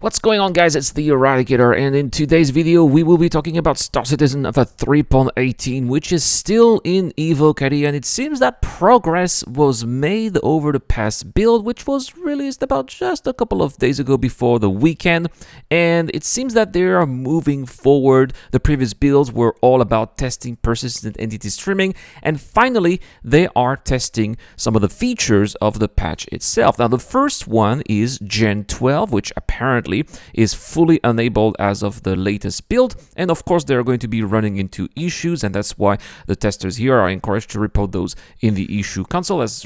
What's going on, guys? It's the Eradicator, and in today's video we will be talking about Star Citizen of a 3.18, which is still in Evocatis, and it seems that progress was made over the past build, which was released about just a couple of days ago before the weekend, and it seems that they are moving forward. The previous builds were all about testing persistent entity streaming, and finally they are testing some of the features of the patch itself. Now, the first one is Gen 12, which apparently is fully enabled as of the latest build, and of course they're going to be running into issues, and that's why the testers here are encouraged to report those in the issue console as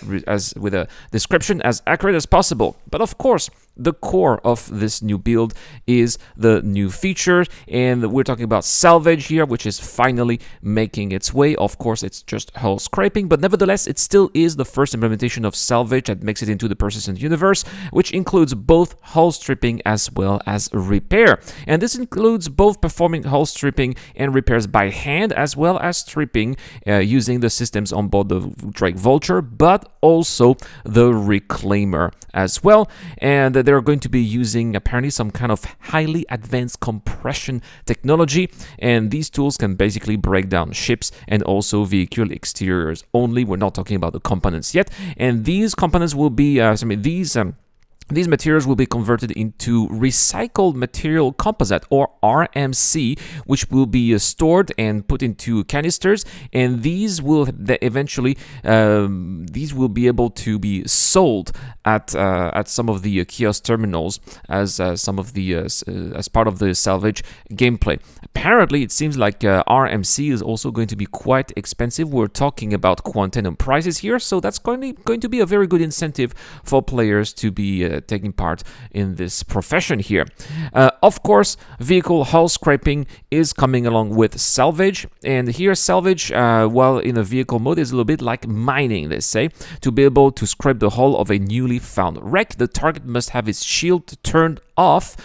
with a description as accurate as possible. But of course, the core of this new build is the new feature, and we're talking about Salvage here, which is finally making its way. Of course, it's just hull scraping, but nevertheless, it still is the first implementation of Salvage that makes it into the persistent universe, which includes both hull stripping as well as repair. And this includes both performing hull stripping and repairs by hand, as well as stripping using the systems on board the Drake Vulture, but also the Reclaimer as well. And they're going to be using apparently some kind of highly advanced compression technology, and these tools can basically break down ships and also vehicle exteriors only. We're not talking about the components yet, and these components will be these materials will be converted into recycled material composite, or RMC, which will be stored and put into canisters, and these will eventually these will be able to be sold at some of the kiosk terminals as some of the as part of the Salvage gameplay. Apparently, it seems like RMC is also going to be quite expensive. We're talking about quantum prices here, so that's going to be a very good incentive for players to be taking part in this profession here. Of course, vehicle hull scraping is coming along with Salvage, and here Salvage, while in a vehicle mode, is a little bit like mining, let's say. To be able to scrape the hull of a newly found wreck, the target must have its shield turned off.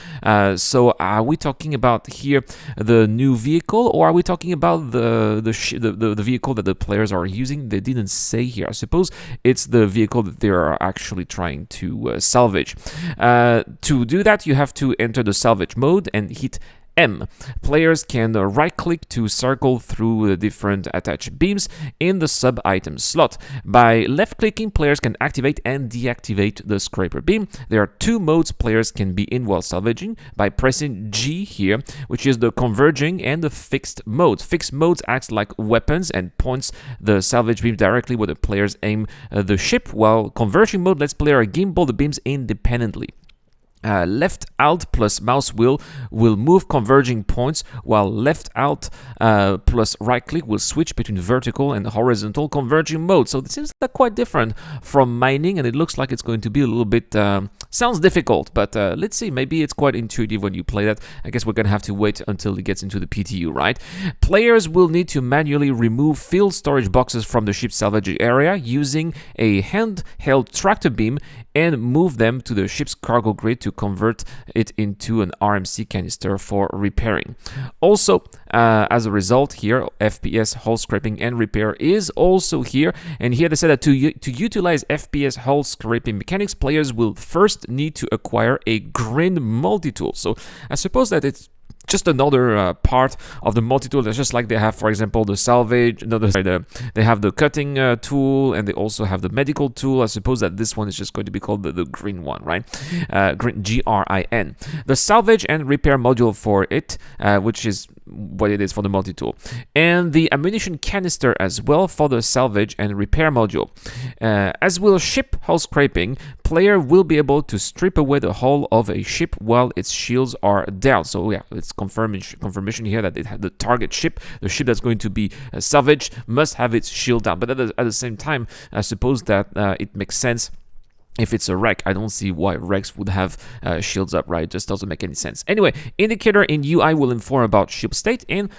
So are we talking about here the new vehicle, or are we talking about the vehicle that the players are using? They didn't say here. I suppose it's the vehicle that they are actually trying to salvage. To do that, you have to enter the salvage mode and hit M. Players can right-click to circle through the different attached beams in the sub-item slot. By left-clicking, players can activate and deactivate the scraper beam. There are two modes players can be in while salvaging, by pressing G here, which is the converging and the fixed mode. Fixed modes act like weapons and points the salvage beam directly where the players aim the ship, while converging mode lets player gimbal the beams independently. Left Alt plus mouse wheel will move converging points, while left Alt plus right click will switch between vertical and horizontal converging mode. So it seems like quite different from mining, and it looks like it's going to be a little bit sounds difficult, but let's see, maybe it's quite intuitive when you play that. I guess we're gonna have to wait until it gets into the PTU, right? Players will need to manually remove field storage boxes from the ship's salvage area using a handheld tractor beam and move them to the ship's cargo grid to convert it into an RMC canister for repairing. Also, as a result here, FPS hull scraping and repair is also here, and here they said that to utilize FPS hull scraping mechanics, players will first need to acquire a Grin multi-tool. So I suppose that it's just another part of the multi-tool. That's just like they have, for example, the salvage. No, they have the cutting tool, and they also have the medical tool. I suppose that this one is just going to be called the green one, right? Green, GRIN. The salvage and repair module for it, which is what it is for the multi-tool, and the ammunition canister as well for the salvage and repair module. As will ship hull scraping, player will be able to strip away the hull of a ship while its shields are down. So yeah, it's confirmation here that the target ship, the ship that's going to be salvaged, must have its shield down. But at the same time, I suppose that it makes sense. If it's a wreck, I don't see why wrecks would have shields up, right? It just doesn't make any sense. Anyway, indicator in UI will inform about ship state, and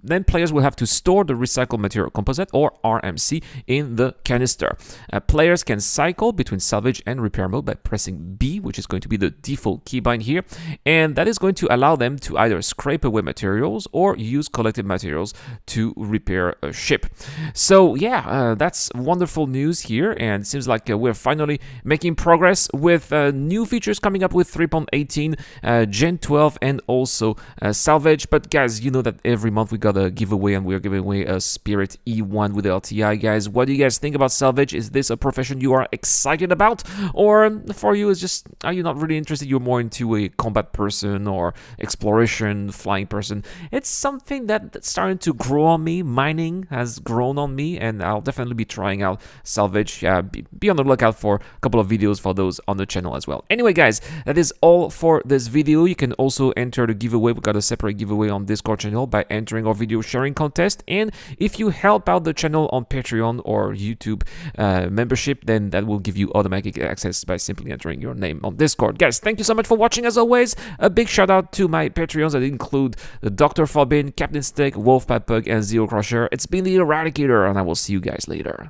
then players will have to store the recycled material composite, or RMC, in the canister. Players can cycle between salvage and repair mode by pressing B, which is going to be the default keybind here, and that is going to allow them to either scrape away materials or use collected materials to repair a ship. So yeah, that's wonderful news here, and it seems like we're we're finally making progress with new features coming up with 3.18, Gen 12, and also Salvage. But guys, you know that every month we got a giveaway, and we're giving away a Spirit E1 with LTI. Guys, what do you guys think about Salvage? Is this a profession you are excited about, or for you, is just, are you not really interested? You're more into a combat person or exploration, flying person. It's something that's starting to grow on me. Mining has grown on me, and I'll definitely be trying out Salvage. Be on the lookout for a couple of videos for those on the channel as well. Anyway, guys, that is all for this video. You can also enter the giveaway. We got a separate giveaway on Discord channel by entering our video sharing contest, and if you help out the channel on Patreon or YouTube membership, then that will give you automatic access by simply entering your name on Discord. Guys, thank you so much for watching. As always, a big shout out to my Patreons that include the Dr. Fobin, Captain Stick, Wolfpack Pug, and Zero Crusher. It's been the Eradicator, and I will see you guys later.